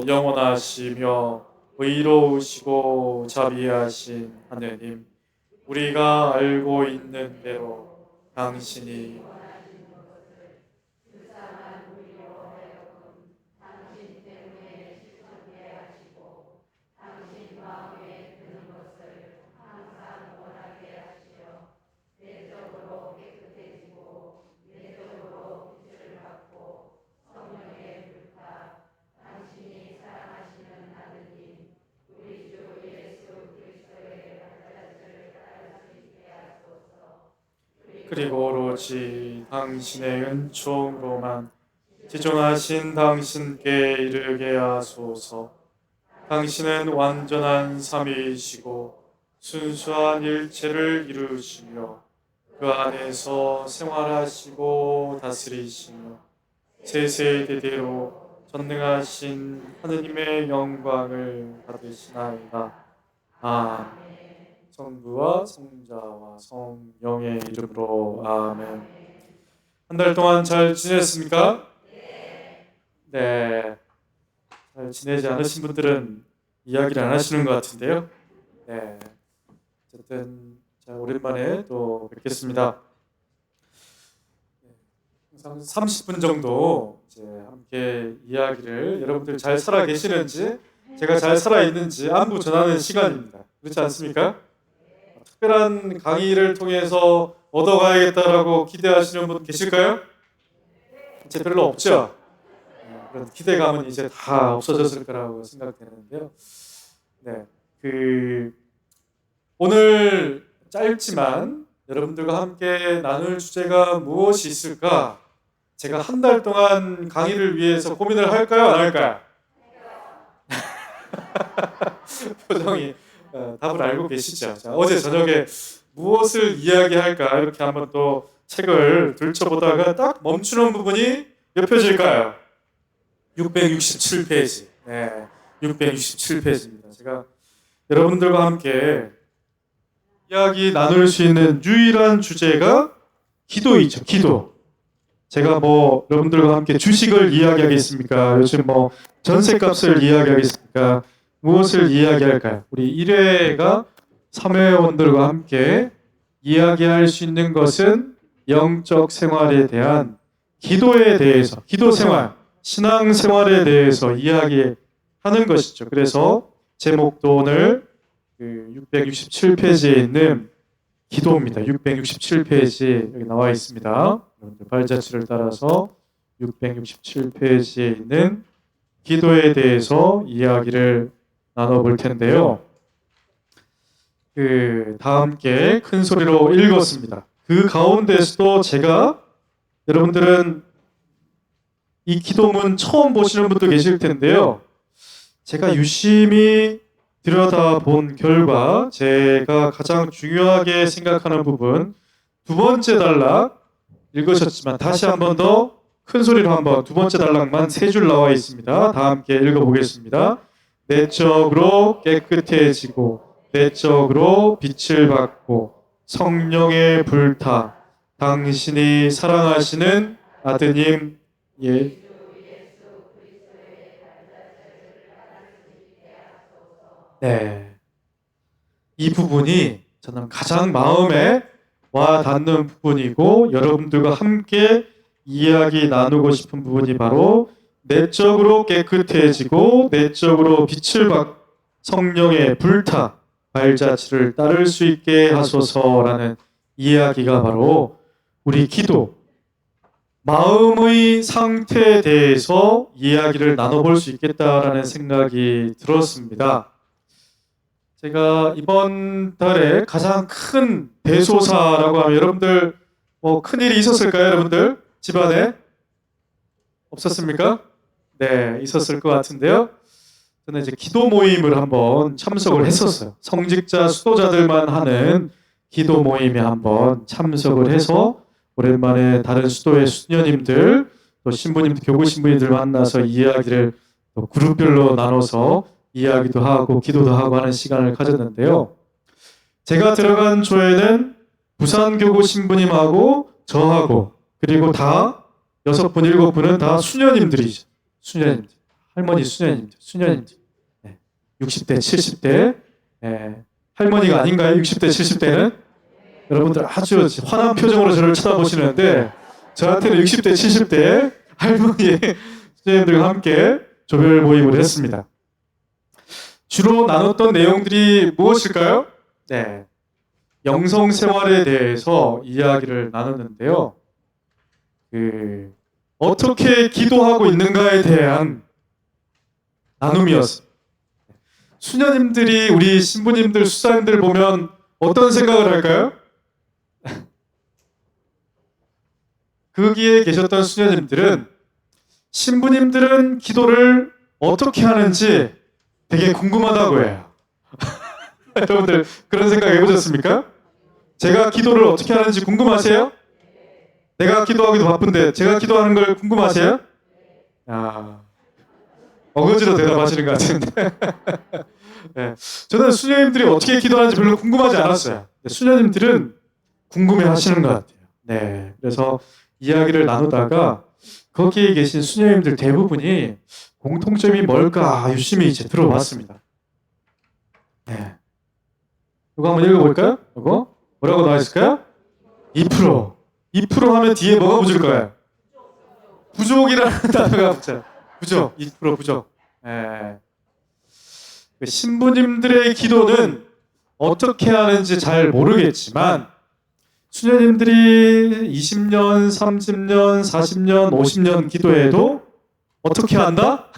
영원하시며 의로우시고 자비하신 하느님, 우리가 알고 있는 대로 당신이 그리고 오로지 당신의 은총으로만 지존하신 당신께 이르게 하소서. 당신은 완전한 삼위이시고 순수한 일체를 이루시며 그 안에서 생활하시고 다스리시며 세세대대로 전능하신 하느님의 영광을 받으시나이다. 아멘. 성부와 성자와 성령의 이름으로 아멘. 한 달 동안 잘 지냈습니까? 네. 잘 지내지 않으신 분들은 이야기를 안 하시는 것 같은데요. 네. 어쨌든 자, 오랜만에 또 뵙겠습니다. 항상 30분 정도 이제 함께 이야기를, 여러분들 잘 살아 계시는지, 제가 잘 살아 있는지 안부 전하는 시간입니다. 그렇지 않습니까? 특별한 강의를 통해서 얻어가야겠다라고 기대하시는 분 계실까요? 이제 별로 없죠? 그런 기대감은 이제 다 없어졌을 거라고 생각되는데요. 네, 오늘 짧지만 여러분들과 함께 나눌 주제가 무엇이 있을까? 제가 한 달 동안 강의를 위해서 고민을 할까요? 안 할까요? 표정이 답을 알고 계시죠? 자, 어제 저녁에 무엇을 이야기할까 이렇게 한번 또 책을 들춰보다가 딱 멈추는 부분이 몇 페이지일까요? 667페이지. 네, 667페이지입니다. 제가 여러분들과 함께 이야기 나눌 수 있는 유일한 주제가 기도이죠. 기도. 제가 여러분들과 함께 주식을 이야기하겠습니까? 요즘 전셋값을 이야기하겠습니까? 무엇을 이야기할까요? 우리 1회가 3회원들과 함께 이야기할 수 있는 것은 영적 생활에 대한 기도에 대해서, 기도 생활, 신앙 생활에 대해서 이야기하는 것이죠. 그래서 제목도 오늘 667페이지에 있는 기도입니다. 667페이지 여기 나와 있습니다. 발자취를 따라서 667페이지에 있는 기도에 대해서 이야기를 나눠볼 텐데요. 다 함께 큰 소리로 읽었습니다. 그 가운데서도 제가, 여러분들은 이 기도문 처음 보시는 분도 계실 텐데요. 제가 유심히 들여다본 결과 제가 가장 중요하게 생각하는 부분, 두 번째 단락 읽으셨지만 다시 한 번 더 큰 소리로 한번 두 번째 단락만 3줄 나와 있습니다. 다 함께 읽어보겠습니다. 내적으로 깨끗해지고 내적으로 빛을 받고 성령의 불타 당신이 사랑하시는 아드님 네, 이 부분이 저는 가장 마음에 와 닿는 부분이고 여러분들과 함께 이야기 나누고 싶은 부분이 바로 내적으로 깨끗해지고 내적으로 빛을 받고 성령의 불타 발자취를 따를 수 있게 하소서라는 이야기가 바로 우리 기도, 마음의 상태에 대해서 이야기를 나눠볼 수 있겠다라는 생각이 들었습니다. 제가 이번 달에 가장 큰 대소사라고 하면 여러분들 큰 일이 있었을까요? 여러분들 집안에 없었습니까? 네, 있었을 것 같은데요. 저는 이제 기도 모임을 한번 참석을 했었어요. 성직자 수도자들만 하는 기도 모임에 한번 참석을 해서 오랜만에 다른 수도의 수녀님들, 또 신부님들, 교구 신부님들 만나서 이야기를 또 그룹별로 나눠서 이야기도 하고 기도도 하고 하는 시간을 가졌는데요. 제가 들어간 조에는 부산교구 신부님하고 저하고 그리고 다 6분, 7분은 다 수녀님들이죠. 수녀님들. 할머니 수녀님들. 60대, 70대. 할머니가 아닌가요? 60대, 70대는? 여러분들 아주 환한 표정으로 저를 쳐다보시는데 저한테는 60대, 70대 할머니의 수녀님들과 함께 조별 모임을 했습니다. 주로 나눴던 내용들이 무엇일까요? 영성 생활에 대해서 이야기를 나눴는데요. 어떻게 기도하고 있는가에 대한 나눔이었습니다. 수녀님들이 우리 신부님들, 수사님들 보면 어떤 생각을 할까요? 거기에 계셨던 수녀님들은 신부님들은 기도를 어떻게 하는지 되게 궁금하다고 해요. 여러분들 그런 생각 해보셨습니까? 제가 기도를 어떻게 하는지 궁금하세요? 내가 기도하기도 바쁜데 제가 기도하는 걸 궁금하세요? 어거지로 대답하시는 것 같은데. 저는 수녀님들이 어떻게 기도하는지 별로 궁금하지 않았어요. 수녀님들은 궁금해 하시는 것 같아요. 그래서 이야기를 나누다가 거기에 계신 수녀님들 대부분이 공통점이 뭘까 유심히 이제 들어봤습니다. 이거 한번 읽어볼까요? 이거 뭐라고 나와 있을까요? 2%. 2% 하면 뒤에 뭐가 붙을 거예요? 부족이라는 단어가 붙어요. 부족. 2% 부족. 신부님들의 기도는 어떻게 하는지 잘 모르겠지만 수녀님들이 20년, 30년, 40년, 50년 기도해도 어떻게 한다?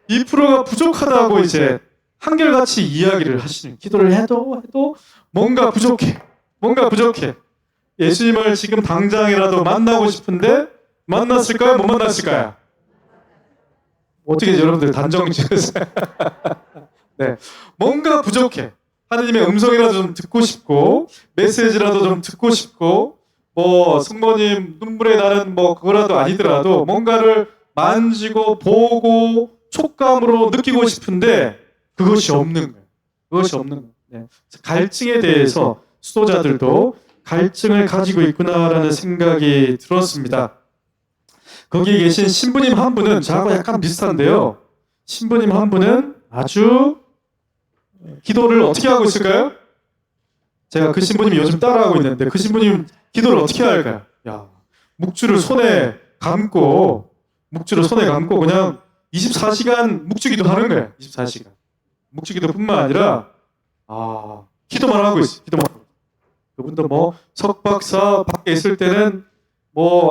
2%가 부족하다고 이제 한결같이 이야기를 하시는, 기도를 해도 뭔가 부족해. 예수님을 지금 당장이라도 만나고 싶은데 만났을까요? 못 만났을까요? 어떻게 여러분들 단정 지으세요? 뭔가 부족해. 하느님의 음성이라도 좀 듣고 싶고 메시지라도 좀 듣고 싶고 성모님 눈물에 나는 그거라도 아니더라도 뭔가를 만지고 보고 촉감으로 느끼고 싶은데 그것이 없는 거예요. 갈증에 대해서 수도자들도 갈증을 가지고 있구나라는 생각이 들었습니다. 거기에 계신 신부님 한 분은 저하고 약간 비슷한데요. 신부님 한 분은 아주 기도를 어떻게 하고 있을까요? 제가 그 신부님 요즘 따라하고 있는데 그 신부님 기도를 어떻게 할까요? 묵주를 손에 감고 그냥 24시간 묵주기도 하는 거예요. 24시간. 묵주기도뿐만 아니라 기도만 하고 있어요. 그분도 석박사 밖에 있을 때는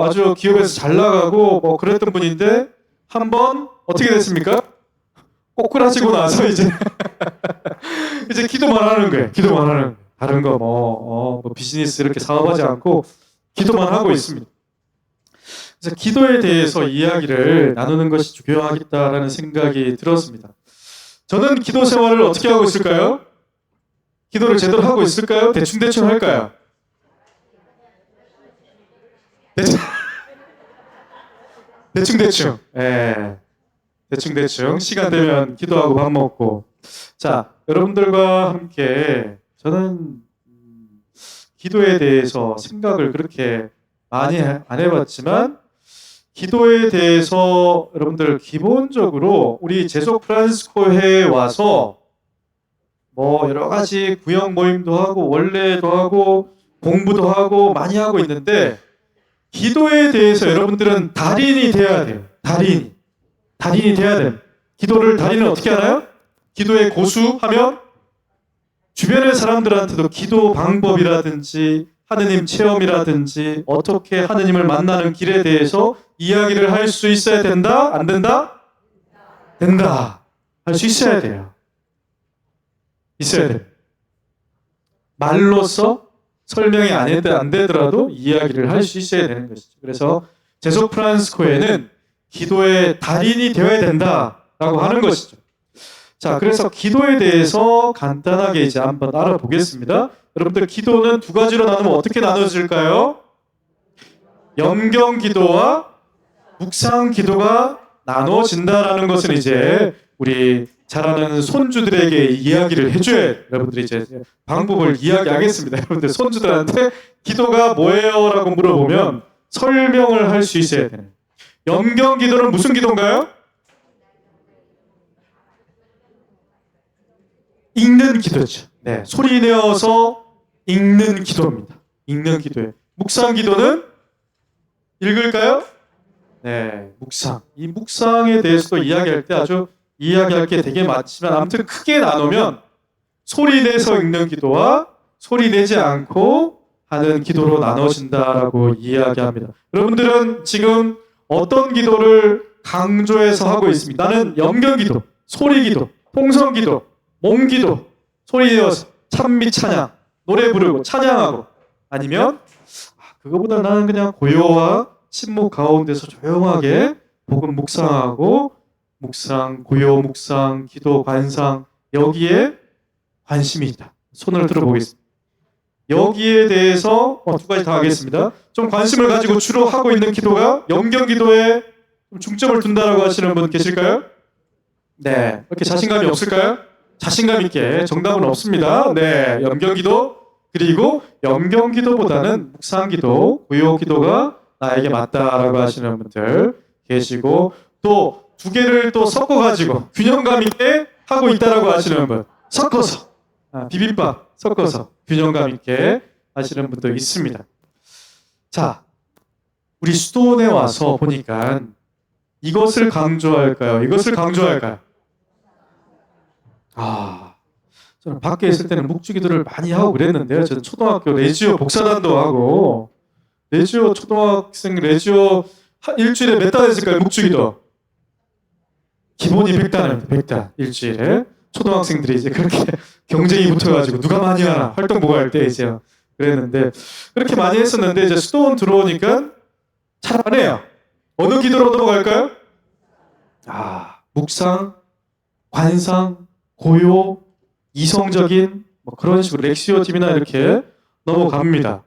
아주 기업에서 잘 나가고 그랬던 분인데 한번 어떻게 됐습니까? 꼬꾸라지고 나서 이제 기도만 하는 거예요. 다른 거 비즈니스 이렇게 사업하지 않고 기도만 하고 있습니다. 그래서 기도에 대해서 이야기를 나누는 것이 중요하겠다라는 생각이 들었습니다. 저는 기도 생활을 어떻게 하고 있을까요? 기도를 제대로 하고 있을까요? 대충 할까요? 대충 시간 되면 기도하고 밥 먹고. 자, 여러분들과 함께 저는 기도에 대해서 생각을 그렇게 많이 안 해봤지만 기도에 대해서 여러분들 기본적으로 우리 제속 프란시스코회에 와서 여러 가지 구역 모임도 하고 원래도 하고 공부도 하고 많이 하고 있는데 기도에 대해서 여러분들은 달인이 돼야 돼요. 달인이 돼야 돼요. 기도를 달인은 어떻게 하나요? 기도의 고수하면 주변의 사람들한테도 기도 방법이라든지 하느님 체험이라든지 어떻게 하느님을 만나는 길에 대해서 이야기를 할 수 있어야 된다? 안 된다? 된다. 할 수 있어야 돼요. 말로써 설명이 안 되더라도 이야기를 할 수 있어야 되는 것이죠. 그래서 제속 프란시스코에는 기도의 달인이 되어야 된다라고 하는 것이죠. 자, 그래서 기도에 대해서 간단하게 이제 한번 알아보겠습니다. 여러분들 기도는 두 가지로 나누면 어떻게 나눠질까요? 염경 기도와 묵상 기도가 나눠진다라는 것은 이제 우리 잘 아는 손주들에게 이야기를 해줘야 여러분들이 이제 방법을 이야기하겠습니다. 여러분들 손주들한테 기도가 뭐예요? 라고 물어보면 설명을 할 수 있어야 되는. 염경 기도는 무슨 기도인가요? 읽는 기도죠. 네, 소리 내어서 읽는 기도입니다. 읽는 기도예요. 묵상 기도는 읽을까요? 네, 묵상. 이 묵상에 대해서도 이야기할 때 아주 이야기할 게 되게 많지만 아무튼 크게 나누면 소리 내서 읽는 기도와 소리 내지 않고 하는 기도로 나눠진다라고 이야기합니다. 여러분들은 지금 어떤 기도를 강조해서 하고 있습니다. 나는 염경 기도, 소리 기도, 통성 기도, 몸 기도, 소리 내어서 찬미 찬양, 노래 부르고 찬양하고 아니면 그거보다 나는 그냥 고요와 침묵 가운데서 조용하게 복음 묵상하고 묵상, 고요 묵상, 기도, 관상 여기에 관심이 있다. 손을 들어보겠습니다. 여기에 대해서 두 가지 다 하겠습니다. 좀 관심을 가지고 주로 하고 있는 기도가 염경 기도에 중점을 둔다라고 하시는 분 계실까요? 네. 이렇게 자신감이 없을까요? 자신감 있게 정답은 없습니다. 네. 염경 기도 그리고 염경 기도보다는 묵상 기도, 고요 기도가 나에게 맞다라고 하시는 분들 계시고 또 두 개를 또 섞어가지고 균형감 있게 하고 있다라고 하시는 분 섞어서 비빔밥 섞어서 균형감 있게 하시는 분도 있습니다. 자, 우리 수도원에 와서 보니까 이것을 강조할까요? 이것을 강조할까요? 저는 밖에 있을 때는 묵주기도를 많이 하고 그랬는데요. 저는 초등학교 레지오 복사단도 하고 레지오 초등학생 레지오 일주일에 몇 단 했을까요? 묵주기도 기본이 100단입니다. 100단 일주일에 초등학생들이 이제 그렇게 경쟁이 붙어가지고 누가 많이 하나 활동부가 할 때 이제 그랬는데 그렇게 많이 했었는데 이제 수도원 들어오니까 잘 안 해요. 어느 기도로 넘어갈까요? 묵상, 관상, 고요, 이성적인 뭐 그런 식으로 렉시오 팀이나 이렇게 넘어갑니다.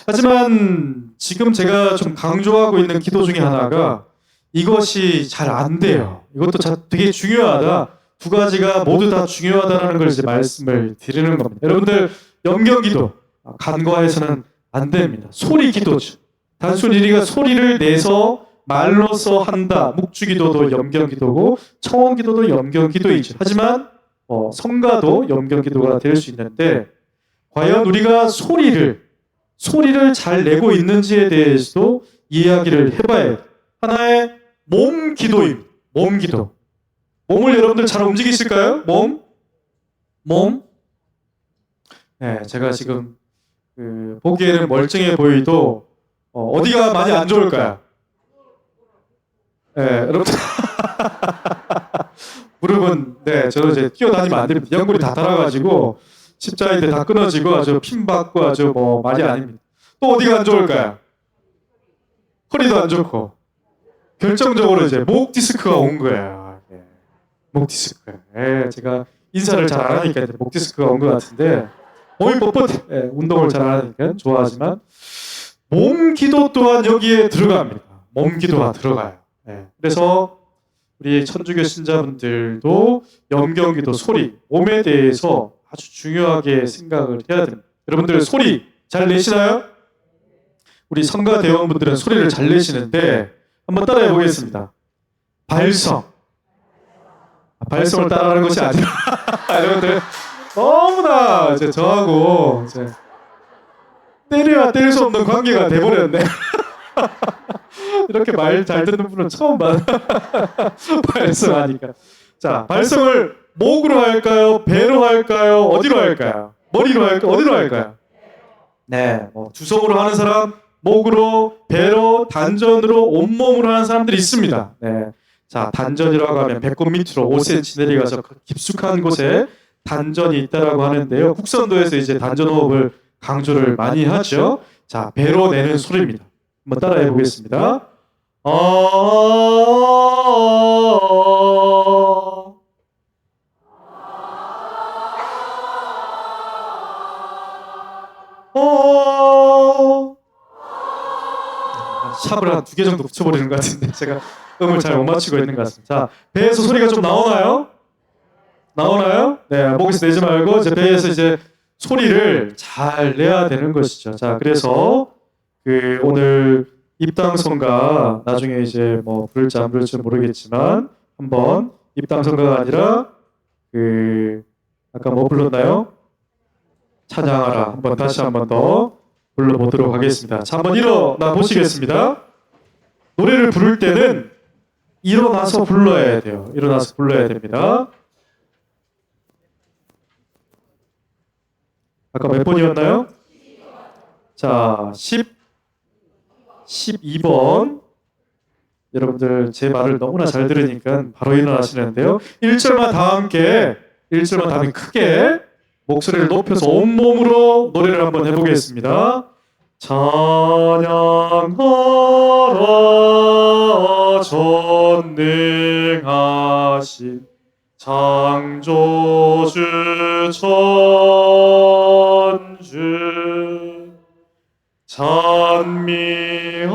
하지만 지금 제가 좀 강조하고 있는 기도 중에 하나가 이것이 잘 안 돼요. 이것도 되게 중요하다. 두 가지가 모두 다 중요하다는 걸 이제 말씀을 드리는 겁니다. 여러분들 염경 기도 간과해서는 안 됩니다. 소리 기도죠. 단순히 우리가 소리를 내서 말로서 한다. 묵주 기도도 염경 기도고 청원 기도도 염경 기도이죠. 하지만 성가도 염경 기도가 될 수 있는데 과연 우리가 소리를 잘 내고 있는지에 대해서도 이야기를 해봐야 해요. 하나의 몸 기도입니다. 몸 기도. 몸을 여러분들 잘 움직이실까요? 몸? 네, 제가 지금 보기에는 멀쩡해 보이도 어디가 많이 안 좋을까요? 네, 여러분들 무릎은 저는 이제 뛰어다니면 안 됩니다. 연골이 다 달아가지고 십자인대 다 끊어지고 아주 핀받고 아주 뭐 말이 아닙니다. 또 어디가 안 좋을까요? 허리도 안 좋고 결정적으로 이제 목 디스크가 온 거예요. 목 디스크. 제가 인사를 잘 안 하니까 목 디스크가 온 것 같은데 몸이 뻣뻣해. 운동을 잘 안 하니까 좋아하지만 몸 기도 또한 여기에 들어갑니다. 몸 기도가 들어가요. 그래서 우리 천주교 신자분들도 염경 기도 소리, 몸에 대해서 아주 중요하게 생각을 해야 됩니다. 여러분들 소리 잘 내시나요? 우리 성가 대원분들은 소리를 잘 내시는데 한번 따라해 보겠습니다. 발성을 따라하는 것이 아니라 여러분들 너무나 저하고 때려야 뗄 수 없는 관계가 돼버렸네. 이렇게 말 잘 듣는 분은 처음 봐. 발성하니까. 자, 발성을 목으로 할까요? 배로 할까요? 어디로 할까요? 머리로 할까요? 어디로 할까요? 네, 주성으로 하는 사람, 목으로, 배로, 단전으로, 온몸으로 하는 사람들이 있습니다. 네. 자, 단전이라고 하면 배꼽 밑으로 5cm 내려가서 깊숙한 곳에 단전이 있다라고 하는데요. 국선도에서 이제 단전 호흡을 강조를 많이 하죠. 자, 배로 내는 소리입니다. 한번 따라해 보겠습니다. 샵을 한 2개 정도 붙여버리는 것 같은데 제가 음을 잘 못 맞추고 있는 것 같습니다. 자, 배에서 소리가 좀 나오나요? 네, 목에서 내지 말고 이제 배에서 이제 소리를 잘 내야 되는 것이죠. 자, 그래서 오늘 입당성가 나중에 이제 뭐 부를지 안 부를지 모르겠지만 한번 입당성가가 아니라 그 아까 뭐 불렀나요? 찬양하라. 한번 다시 한번 더 불러보도록 하겠습니다. 자, 한번 일어나 보시겠습니다. 노래를 부를 때는 일어나서 불러야 돼요. 일어나서 불러야 됩니다. 아까 몇 번이었나요? 자, 12번. 여러분들 제 말을 너무나 잘 들으니까 바로 일어나시는데요. 1절만 다 함께, 1절만 다 함께 크게 목소리를 높여서 온몸으로 노래를 한번 해보겠습니다. 찬양하라 전능하신 창조주 천주 찬미하라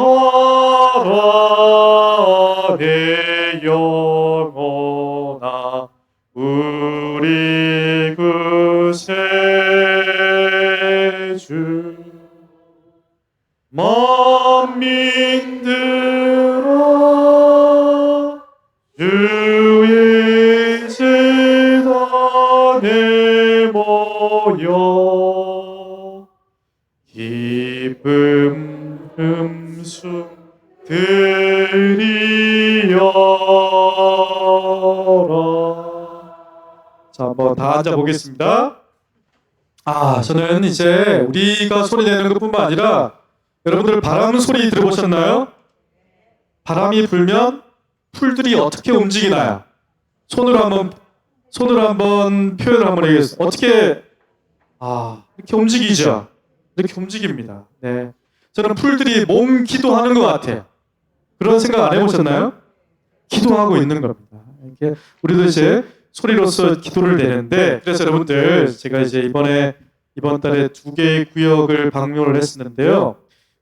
내 영혼아 우리 구세주 만민들아 주의 재단에 모여 기쁨 음수 드리여라. 자, 한번 다 앉아 보겠습니다. 저는 이제 우리가 소리 내는 것뿐만 아니라 여러분들 바람 소리 들어보셨나요? 바람이 불면 풀들이 어떻게 움직이나요? 손으로 한번 표현을 한번 해보겠습니다. 어떻게 이렇게 움직이죠? 이렇게 움직입니다. 네, 저는 풀들이 몸 기도하는 것 같아요. 그런 생각 안 해보셨나요? 기도하고 있는 겁니다. 이렇게 우리도 이제 소리로서 기도를 내는데, 그래서 여러분들 제가 이제 이번 달에 2개의 구역을 방문을 했었는데요.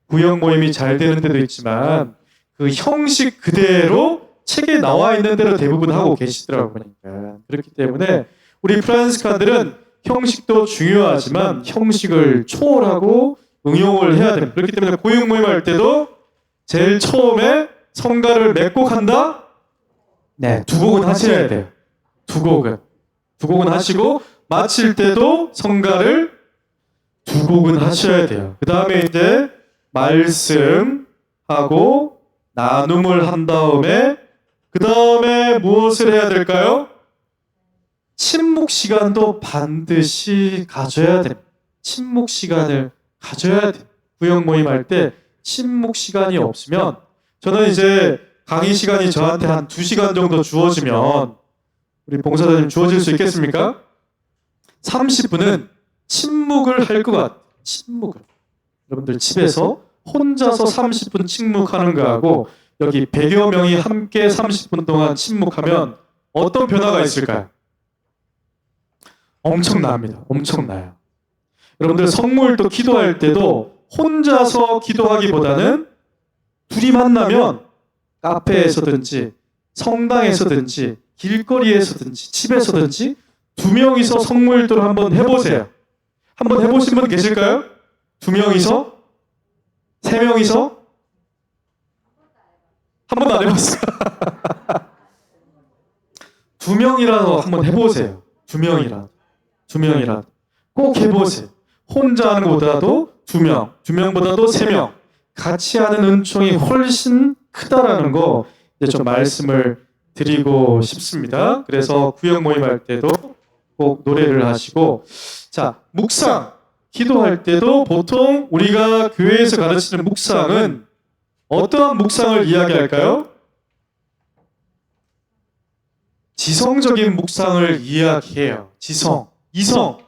구역 모임이 잘 되는 데도 있지만 그 형식 그대로 책에 나와 있는 대로 대부분 하고 계시더라고요. 그러니까 그렇기 때문에 우리 프란시스칸들은 형식도 중요하지만 형식을 초월하고 응용을 해야 됩니다. 그렇기 때문에 구역 모임 할 때도 제일 처음에 성가를 몇 곡 한다? 네, 2곡은 하셔야 돼요. 2곡은 하시고 마칠 때도 성가를 2곡은 하셔야 돼요. 그 다음에 이제 말씀하고 나눔을 한 다음에 그 다음에 무엇을 해야 될까요? 침묵 시간도 반드시 가져야 됩니다. 침묵 시간을 가져야 돼요. 구역 모임 할 때 침묵 시간이 없으면, 저는 이제 강의 시간이 저한테 한 2시간 정도 주어지면 우리 봉사자님 주어질 수 있겠습니까? 30분은 침묵을 할 것 같아요. 침묵을. 여러분들 집에서 혼자서 30분 침묵하는 거하고 여기 100여 명이 함께 30분 동안 침묵하면 어떤 변화가 있을까요? 엄청납니다. 엄청나요. 여러분들 성모일도 기도할 때도 혼자서 기도하기보다는 둘이 만나면 카페에서든지 성당에서든지 길거리에서든지 집에서든지 2명이서 성모일도를 한번 해보세요. 한번 해보신 분 계실까요? 2명이서? 3명이서? 한 번도 안 해봤어요. 2명이라도 한번 해보세요. 2명이라도 꼭 해보세요. 혼자 하는 것보다도 2명, 2명보다도 3명 같이 하는 은총이 훨씬 크다라는 거 이제 좀 말씀을 드리고 싶습니다. 그래서 구역 모임 할 때도 꼭 노래를 하시고, 자, 묵상 기도할 때도 보통 우리가 교회에서 가르치는 묵상은 어떠한 묵상을 이야기할까요? 지성적인 묵상을 이야기해요. 이성.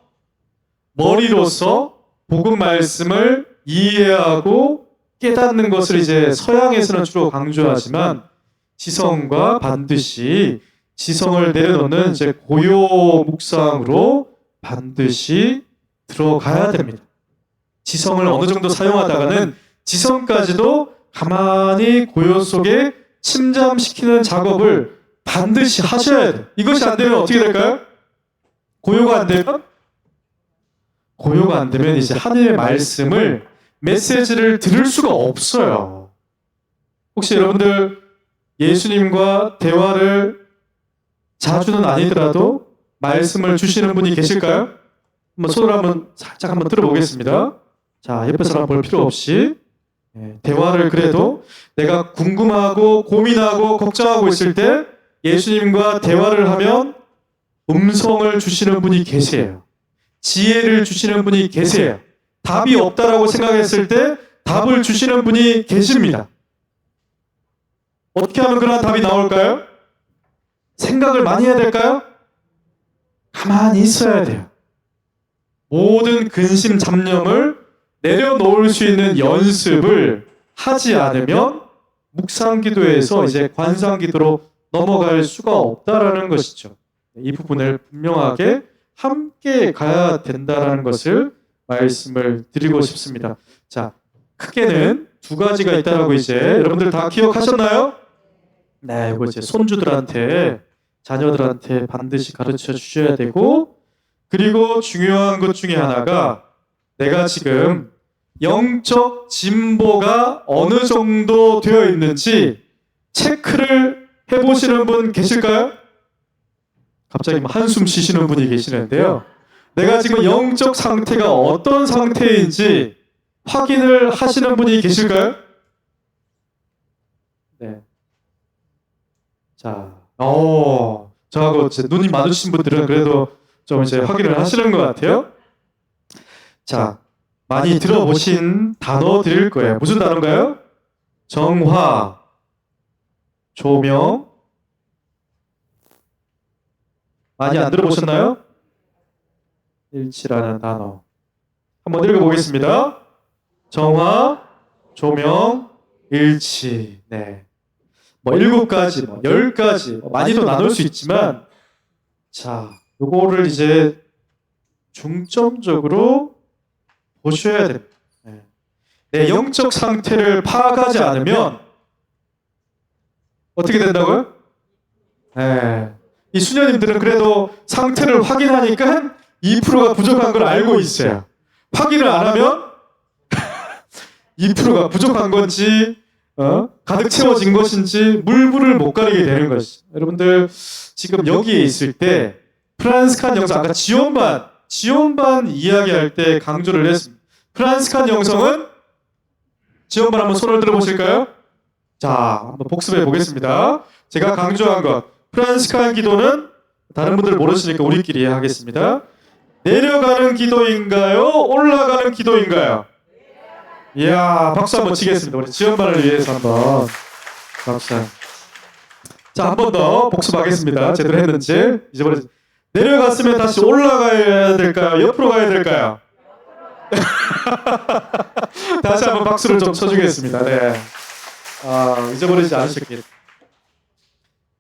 머리로서 복음 말씀을 이해하고 깨닫는 것을 이제 서양에서는 주로 강조하지만 지성과 반드시 지성을 내려놓는 이제 고요 묵상으로 반드시 들어가야 됩니다. 지성을 어느 정도 사용하다가는 지성까지도 가만히 고요 속에 침잠시키는 작업을 반드시 하셔야 돼요. 이것이 안 되면 어떻게 될까요? 고요가 안 되면 이제 하나님의 말씀을 메시지를 들을 수가 없어요. 혹시 여러분들 예수님과 대화를 자주는 아니더라도 말씀을 주시는 분이 계실까요? 한번 손을 한번 살짝 한번 들어보겠습니다. 자, 옆에 사람 볼 필요 없이 대화를 그래도 내가 궁금하고 고민하고 걱정하고 있을 때 예수님과 대화를 하면 음성을 주시는 분이 계세요. 지혜를 주시는 분이 계세요. 답이 없다라고 생각했을 때 답을 주시는 분이 계십니다. 어떻게 하면 그런 답이 나올까요? 생각을 많이 해야 될까요? 가만히 있어야 돼요. 모든 근심 잡념을 내려놓을 수 있는 연습을 하지 않으면 묵상기도에서 이제 관상기도로 넘어갈 수가 없다라는 것이죠. 이 부분을 분명하게 함께 가야 된다라는 것을 말씀을 드리고 싶습니다. 자, 크게는 두 가지가 있다라고 이제 여러분들 다 기억하셨나요? 네, 이거 이제 손주들한테 자녀들한테 반드시 가르쳐 주셔야 되고, 그리고 중요한 것 중에 하나가 내가 지금 영적 진보가 어느 정도 되어 있는지 체크를 해보시는 분 계실까요? 갑자기 한숨 쉬시는 분이 계시는데요. 내가 지금 영적 상태가 어떤 상태인지 확인을 하시는 분이 계실까요? 네. 자, 저하고 이제 눈이 마주친 분들은 그래도 좀 이제 확인을 하시는 것 같아요. 자, 많이 들어보신 단어 드릴 거예요. 무슨 단어인가요? 정화, 조명. 많이 안 들어보셨나요? 일치라는 단어. 한번 읽어보겠습니다. 정화, 조명, 일치. 네. 뭐 7가지, 뭐 10가지, 많이도 나눌 수 있지만, 자, 요거를 이제 중점적으로 보셔야 됩니다. 내 영적 상태를 파악하지 않으면 어떻게 된다고요? 이 수녀님들은 그래도 상태를 확인하니까 2%가 부족한 걸 알고 있어요. 확인을 안 하면 2%가 부족한 건지 가득 채워진 것인지 물불을 못 가리게 되는 것이죠. 여러분들 지금 여기에 있을 때 프란스칸 영성, 아까 지원반 이야기할 때 강조를 했습니다. 프란스칸 영성은 지원반 한번 손을 들어보실까요? 자, 한번 복습해 보겠습니다. 제가 강조한 것, 프란스칸 기도는 다른 분들 모르시니까 우리끼리 하겠습니다. 내려가는 기도인가요? 올라가는 기도인가요? 이야, 박수 한번 치겠습니다. 우리 지원반을 위해서 한번 박수. 자, 한 번 더 복습하겠습니다. 제대로 했는지. 이제부터 내려갔으면 다시 올라가야 될까요? 옆으로 가야 될까요? 다시 한번 박수를 좀 쳐주겠습니다. 네. 잊어버리지 않으셨길.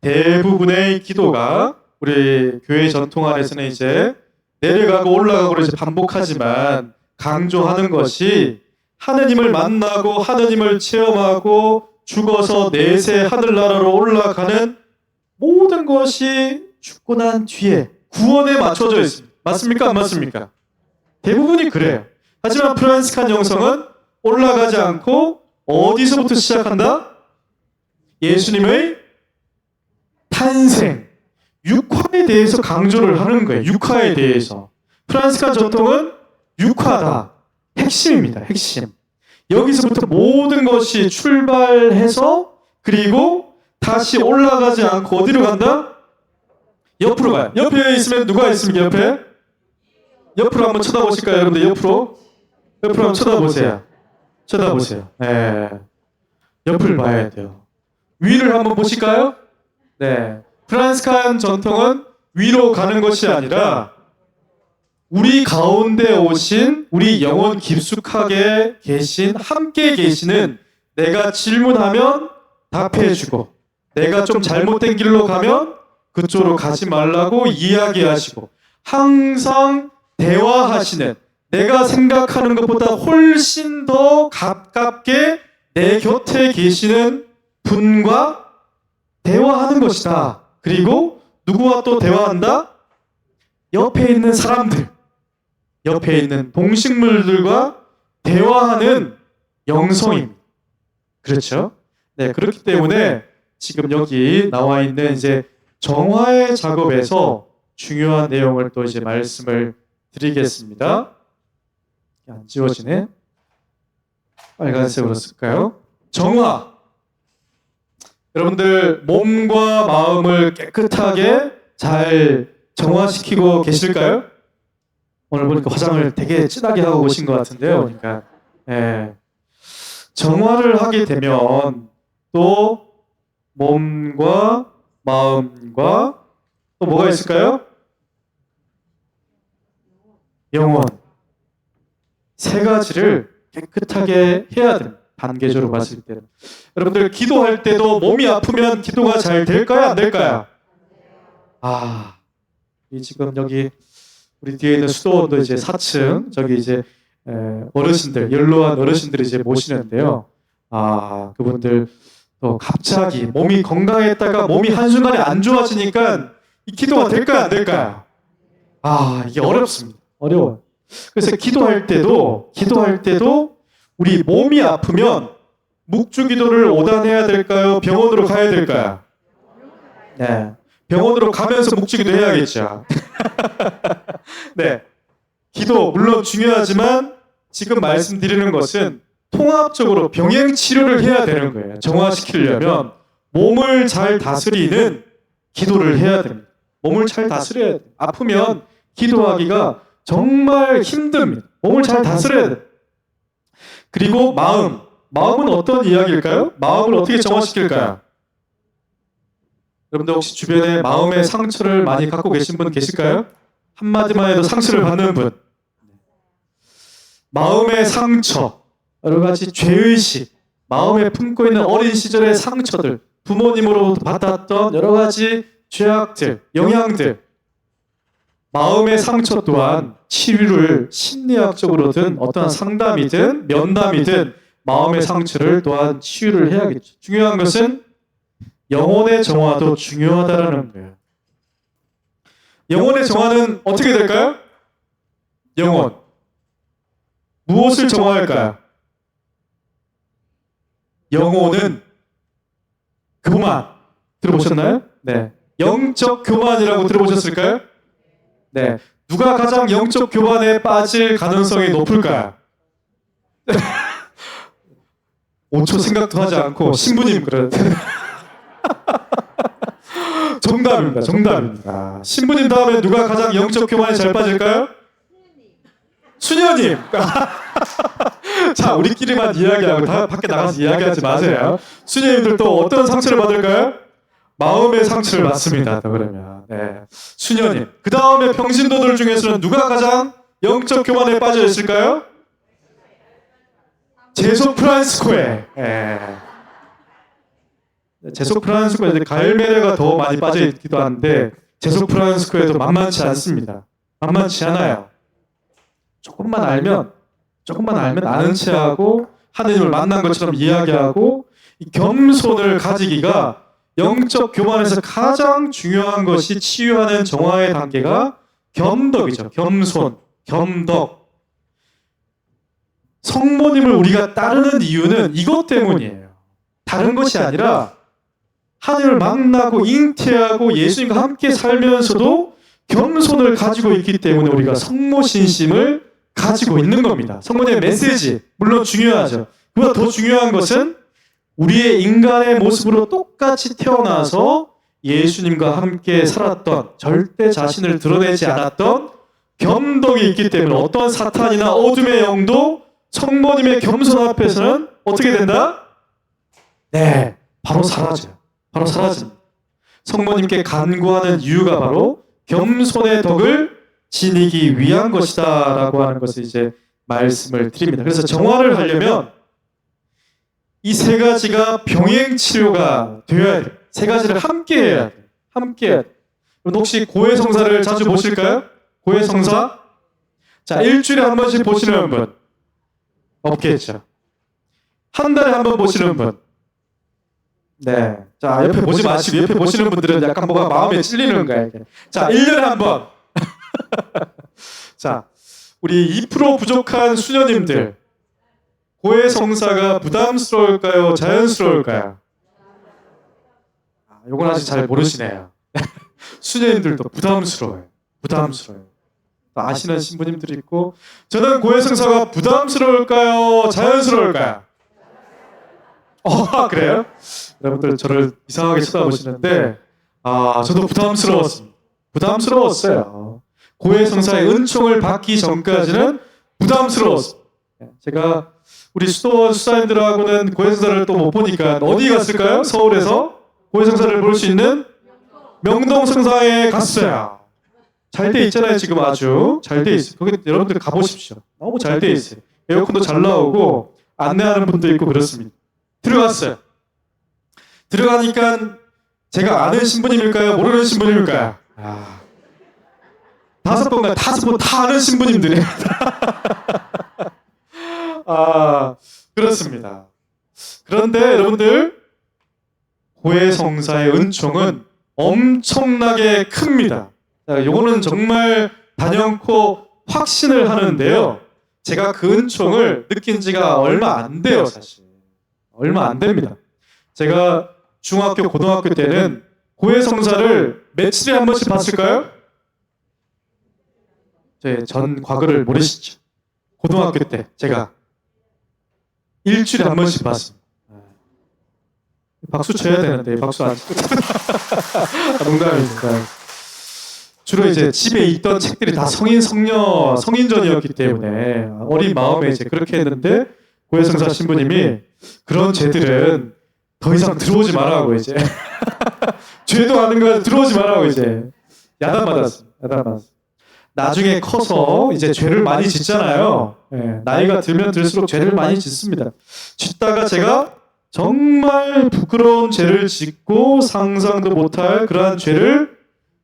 대부분의 기도가 우리 교회 전통 안에서는 이제 내려가고 올라가고를 이제 반복하지만 강조하는 것이 하느님을 만나고 하느님을 체험하고 죽어서 내세 하늘나라로 올라가는 모든 것이 죽고 난 뒤에 구원에 맞춰져 있습니다. 맞습니까? 안 맞습니까? 대부분이 그래요. 하지만 프란스칸 영성은 올라가지 않고 어디서부터 시작한다? 예수님의 탄생, 육화에 대해서 강조를 하는 거예요. 육화에 대해서. 프란스칸 전통은 육화다. 핵심입니다. 핵심. 여기서부터 모든 것이 출발해서 그리고 다시 올라가지 않고 어디로 간다? 옆으로 가요. 옆에 있으면 누가 있습니까? 옆으로 한번 쳐다보실까요? 여러분들 옆으로 한번 쳐다보세요. 네. 옆을 봐야 돼요. 위를 한번 보실까요? 네. 프란스칸 전통은 위로 가는 것이 아니라 우리 가운데 오신 우리 영혼 깊숙하게 계신 함께 계시는 내가 질문하면 답해주고 내가 좀 잘못된 길로 가면 그쪽으로 가지 말라고 이야기하시고 항상 대화하시는 내가 생각하는 것보다 훨씬 더 가깝게 내 곁에 계시는 분과 대화하는 것이다. 그리고 누구와 또 대화한다? 옆에 있는 사람들, 옆에 있는 동식물들과 대화하는 영성입니다. 그렇죠? 네, 그렇기 때문에 지금 여기 나와 있는 이제 정화의 작업에서 중요한 내용을 또 이제 말씀을 드리겠습니다. 안 지워지네. 빨간색으로 쓸까요? 정화. 여러분들 몸과 마음을 깨끗하게 잘 정화시키고 계실까요? 오늘 보니까 화장을 되게 진하게 하고 오신 것 같은데요. 그러니까 정화를 하게 되면 또 몸과 마음과 또 뭐가 있을까요? 영혼. 세 가지를 깨끗하게 해야 됩니다. 단계적으로 봤을 때는. 여러분들 기도할 때도 몸이 아프면 기도가 잘 될까요? 안 될까요? 이 지금 여기 우리 뒤에 있는 수도원도 이제 4층 저기 이제 어르신들 연로한 어르신들이 이제 모시는데요. 그분들 또 갑자기 몸이 건강했다가 몸이 한순간에 안 좋아지니까 이 기도가 될까요? 안 될까요? 이게 어렵습니다. 어려워요. 그래서 기도할 때도 우리 몸이 아프면 묵주기도를 5단 해야 될까요? 병원으로 가야 될까요? 네, 병원으로 가면서 묵주기도 해야겠죠. 네, 기도 물론 중요하지만 지금 말씀드리는 것은 통합적으로 병행 치료를 해야 되는 거예요. 정화시키려면 몸을 잘 다스리는 기도를 해야 됩니다. 몸을 잘 다스려야 돼요. 아프면 기도하기가 정말 힘듭니다. 몸을 잘 다스려야 돼요. 그리고 마음은 어떤 이야기일까요? 마음을 어떻게 정화시킬까요? 여러분들 혹시 주변에 마음의 상처를 많이 갖고 계신 분 계실까요? 한마디만 해도 상처를 받는 분. 마음의 상처, 여러 가지 죄의식, 마음에 품고 있는 어린 시절의 상처들, 부모님으로부터 받았던 여러 가지 죄악들, 영향들, 마음의 상처 또한 치유를 심리학적으로든 어떠한 상담이든 면담이든 마음의 상처를 또한 치유를 해야겠죠. 중요한 것은 영혼의 정화도 중요하다라는 거예요. 영혼의 정화는 어떻게 될까요? 영혼. 무엇을 정화할까요? 영혼은 교만. 들어보셨나요? 네. 영적 교만이라고 들어보셨을까요? 네. 누가 가장 영적 교만에 빠질 가능성이 높을까요? 5초 생각도 하지 않고 신부님 그래. 정답입니다. 신부님 다음에 누가 가장 영적 교만에 잘 빠질까요? 수녀님. 자, 우리끼리만 이야기하고 다 밖에 나가서 이야기하지 마세요. 수녀님들도 어떤 상처를 받을까요? 마음의 상처를 받습니다. 그러면 수녀님. 그 다음에 평신도들 중에서는 누가 가장 영적 교만에 빠져 있을까요? 제소 프란스코에. 제소 프란스코에 갈메레가 더 많이 빠져 있기도 한데 제소 프란스코에도 만만치 않습니다. 만만치 않아요. 조금만 알면 아는 체하고 하느님을 만난 것처럼 이야기하고 이 겸손을 가지기가 영적 교만에서 가장 중요한 것이 치유하는 정화의 단계가 겸덕이죠. 겸손, 겸덕. 성모님을 우리가 따르는 이유는 이것 때문이에요. 다른 것이 아니라 하늘을 만나고 잉태하고 예수님과 함께 살면서도 겸손을 가지고 있기 때문에 우리가 성모신심을 가지고 있는 겁니다. 성모님의 메시지 물론 중요하죠. 그보다 더 중요한 것은 우리의 인간의 모습으로 똑같이 태어나서 예수님과 함께 살았던 절대 자신을 드러내지 않았던 겸덕이 있기 때문에 어떤 사탄이나 어둠의 영도 성모님의 겸손 앞에서는 어떻게 된다? 네, 바로 사라져요. 바로 사라집니다. 성모님께 간구하는 이유가 바로 겸손의 덕을 지니기 위한 것이다 라고 하는 것을 이제 말씀을 드립니다. 그래서 정화를 하려면 이 세 가지가 병행 치료가 되어야 돼요. 세 가지를 함께 해야 돼요. 함께 해야 돼요. 혹시 고해성사를 자주 보실까요? 고해성사? 자, 일주일에 한 번씩 보시는 분 없겠죠. 한 달에 한 번 보시는 분. 네. 자, 옆에 보지 마시고 옆에 보시는 분들은 약간 뭐가 마음에 찔리는 거예요. 자, 1년에 한 번. 자, 우리 2% 부족한 수녀님들 고해성사가 부담스러울까요? 자연스러울까요? 요건 아직 잘 모르시네요. 수녀님들도 부담스러워요. 아시는 신부님들이 있고, 저는 고해성사가 부담스러울까요? 자연스러울까요? 그래요? 여러분들 저를 이상하게 쳐다보시는데, 저도 부담스러웠어요. 고해성사의 은총을 받기 전까지는 부담스러웠어요. 제가 우리 수도원수사님들하고는 고해성사를 또 못 보니까 어디 갔을까요? 서울에서 고해성사를 볼 수 있는 명동성사에 갔어요. 잘 돼 있잖아요. 지금 아주 잘 돼 있어요. 거기 여러분들 가보십시오. 너무 잘 돼 있어요. 에어컨도 잘 나오고 안내하는 분도 있고 그렇습니다. 들어갔어요. 들어가니까 제가 아는 신부님일까요? 모르는 신부님일까요? 5번가 5번 다 아는 신부님들이에요. 그렇습니다. 그런데 여러분들, 고해성사의 은총은 엄청나게 큽니다. 요거는 정말 단연코 확신을 하는데요. 제가 그 은총을 느낀 지가 얼마 안 돼요, 사실. 얼마 안 됩니다. 제가 중학교, 고등학교 때는 고해성사를 며칠에 한 번씩 봤을까요? 제 전 과거를 모르시죠? 고등학교 때 제가 일주일에 한 번씩 봤습니다. 박수 쳐야 되는데 박수 안 치고 농담입니다. 주로 이제 집에 있던 책들이 다 성인전이었기 때문에 어린 마음에 이제 그렇게 했는데, 고해성사 신부님이 그런 죄들은 더 이상 들어오지 말라고 이제 죄도 아는 거 들어오지 말라고 이제 야단받았습니다. 나중에 커서 이제 죄를 많이 짓잖아요. 나이가 들면 들수록 죄를 많이 짓습니다. 짓다가 제가 정말 부끄러운 죄를 짓고 상상도 못할 그러한 죄를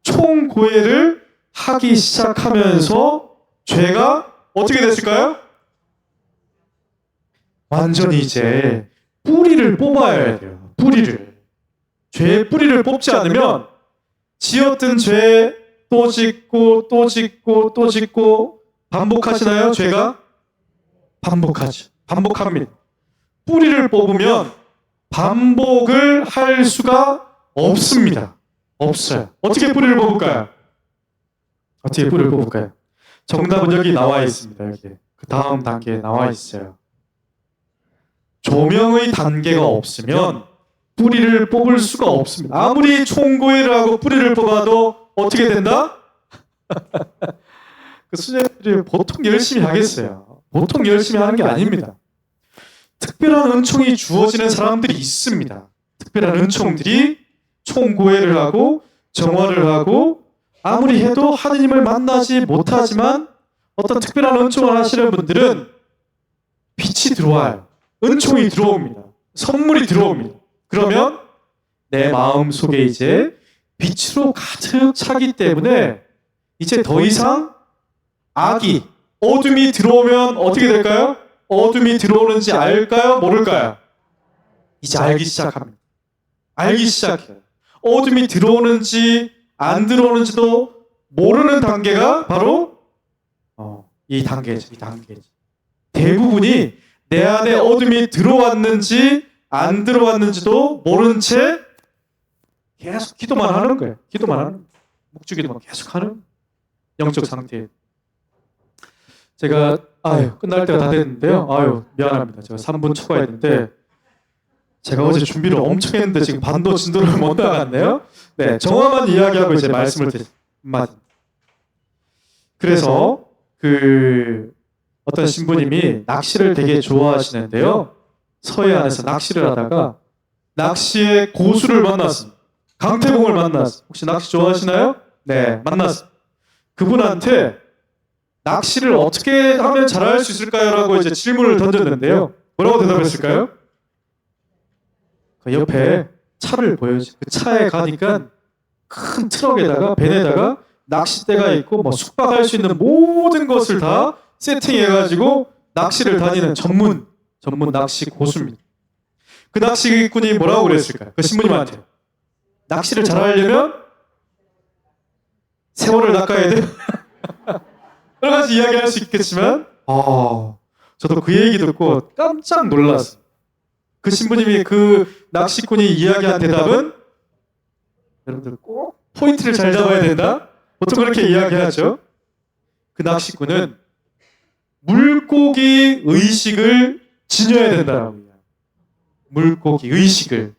총고해를 하기 시작하면서 죄가 어떻게 됐을까요? 완전히 이제 뿌리를 뽑아야 돼요. 죄의 뿌리를 뽑지 않으면 지었던 죄 또 짓고 또 짓고 또 짓고 반복하시나요? 죄가? 반복합니다. 뿌리를 뽑으면 반복을 할 수가 없습니다. 없어요. 어떻게 뿌리를 뽑을까요? 정답은 여기 나와 있습니다. 여기. 그 다음 단계에 나와 있어요. 조명의 단계가 없으면 뿌리를 뽑을 수가 없습니다. 아무리 총고해를 하고 뿌리를 뽑아도 어떻게 된다? 그 수녀들이 보통 열심히 하겠어요. 보통 열심히 하는 게 아닙니다. 특별한 은총이 주어지는 사람들이 있습니다. 특별한 은총들이 총고해를 하고 정화를 하고 아무리 해도 하느님을 만나지 못하지만 어떤 특별한 은총을 하시는 분들은 빛이 들어와요. 은총이 들어옵니다. 선물이 들어옵니다. 그러면 내 마음 속에 이제 빛으로 가득 차기 때문에 이제 더 이상 어둠이 들어오면 어떻게 될까요? 어둠이 들어오는지 알까요? 모를까요? 이제 알기 시작합니다. 알기 시작해요. 어둠이 들어오는지 안 들어오는지도 모르는 단계가 바로 이 단계죠. 대부분이 내 안에 어둠이 들어왔는지 안 들어왔는지도 모른 채 계속 기도만 하는 거예요. 묵주기도만 계속 하는 영적 상태에. 제가 끝날 때가 다 됐는데요. 미안합니다. 제가 3분 초과했는데 제가 어제 준비를 엄청 했는데 지금 반도 진도를 못 나갔네요. 네, 정화만 이야기하고 이제 말씀을 드립니다. 그래서 어떤 신부님이 낚시를 되게 좋아하시는데요. 서해안에서 낚시를 하다가 낚시의 고수를 만났습니다. 강태공을 만났습니다. 혹시 낚시 좋아하시나요? 네, 만났습니다. 그분한테 낚시를 어떻게 하면 잘할 수 있을까요? 라고 이제 질문을 던졌는데요. 뭐라고 대답했을까요? 그 옆에 차를 보여주죠. 그 차에 가니까 큰 트럭에다가 벤에다가 낚싯대가 있고 뭐 숙박할 수 있는 모든 것을 다 세팅해가지고 낚시를 다니는 전문 낚시 고수입니다. 그 낚시꾼이 뭐라고 그랬을까요? 그 신부님한테 낚시를 잘하려면 세월을 낚아야 돼. 여러 가지 이야기할 수 있겠지만 저도 그 얘기 듣고 깜짝 놀랐어요. 그 신부님이 그 낚시꾼이 이야기한 대답은 여러분들 꼭 포인트를 잘 잡아야 된다? 보통 그렇게 이야기하죠. 그 낚시꾼은 물고기 의식을 지녀야 된다라고 이야기해요. 물고기 의식을.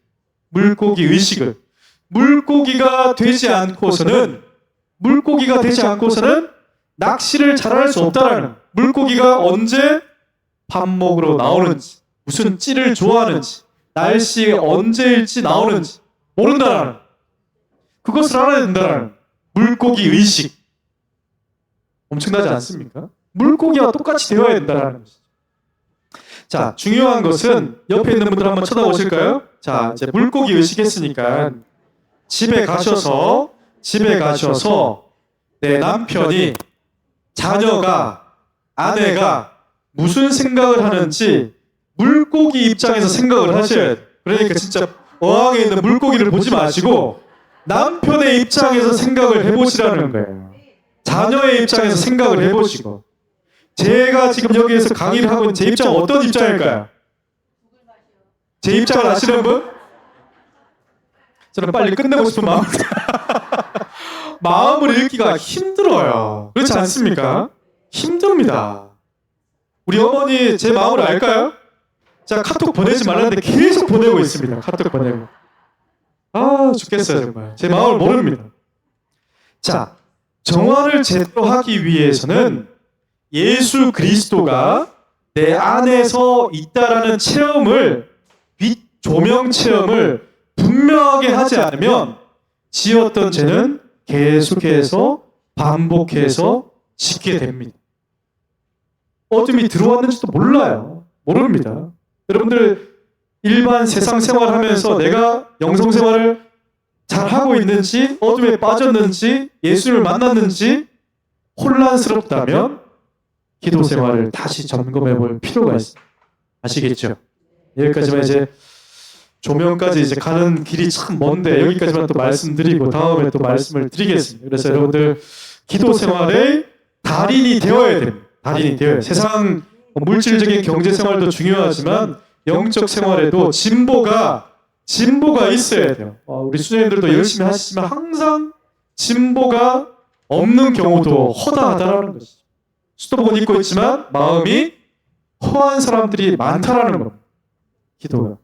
물고기가 되지 않고서는 낚시를 잘할 수 없다라는, 물고기가 언제 밥 먹으러 나오는지, 무슨 찌를 좋아하는지, 날씨 언제일지 나오는지 모른다라는, 그것을 알아야 된다라는 물고기 의식. 엄청나지 않습니까? 물고기와 똑같이 되어야 된다라는 것이죠. 자, 중요한 것은 옆에 있는 분들 한번 쳐다보실까요? 자, 이제 물고기 의식 했으니까 집에 가셔서 내 남편이, 자녀가, 아내가 무슨 생각을 하는지 물고기 입장에서 생각을 하셔야 돼요. 그러니까 진짜 어항에 있는 물고기를 보지 마시고 남편의 입장에서 생각을 해보시라는 거예요. 자녀의 입장에서 생각을 해보시고. 제가 지금 여기에서 강의를 하고 있는 제 입장은 어떤 입장일까요? 제 입장을 아시는 분? 저는 빨리 끝내고 싶은 마음을 읽기가 힘들어요. 그렇지 않습니까? 힘듭니다. 우리 어머니 제 마음을 알까요? 자, 카톡 보내지 말라는데 계속 보내고 있습니다. 카톡 보내고. 아, 죽겠어요 정말. 제 마음을 모릅니다. 자, 정화를 제대로 하기 위해서는 예수 그리스도가 내 안에서 있다라는 체험을, 조명 체험을 분명하게 하지 않으면 지었던 죄는 계속해서 반복해서 짓게 됩니다. 어둠이 들어왔는지도 모릅니다. 여러분들 일반 세상 생활하면서 내가 영성 생활을 잘 하고 있는지, 어둠에 빠졌는지, 예수님을 만났는지 혼란스럽다면 기도 생활을 다시 점검해 볼 필요가 있습니다. 아시겠죠? 여기까지만 이제 조명까지 이제 가는 길이 참 먼데 여기까지만 또 말씀드리고 다음에 또 말씀을 드리겠습니다. 그래서 여러분들 기도 생활의 달인이 되어야 됩니다. 달인이 되어야 돼요. 세상 물질적인 경제 생활도 중요하지만 영적 생활에도 진보가 있어야 돼요. 우리 수녀님들도 열심히 하시지만 항상 진보가 없는 경우도 허다하다라는 것이죠. 수도복은 입고 있지만 마음이 허한 사람들이 많다라는 겁니다. 기도가.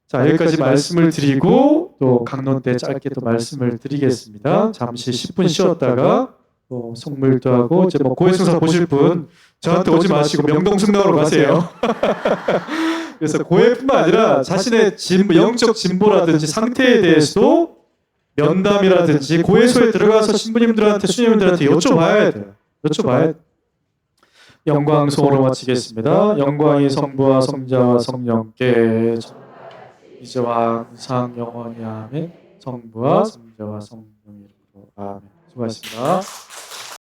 자, 여기까지 말씀을 드리고 또 강론 때 짧게 또 말씀을 드리겠습니다. 잠시 10분 쉬었다가 또 성물도 하고 이제 뭐 고해성사 보실 분 저한테 오지 마시고 명동승당으로 가세요. 그래서 고해뿐만 아니라 자신의 영적 진보라든지 상태에 대해서도 면담이라든지 고해소에 들어가서 신부님들한테, 수녀님들한테 여쭤봐야 돼요. 영광송으로 마치겠습니다. 영광이 성부와 성자와 성령께 이제와 항상 영원히 아멘. 성부와 성자와 성령의 이름으로 아멘. 수고하셨습니다.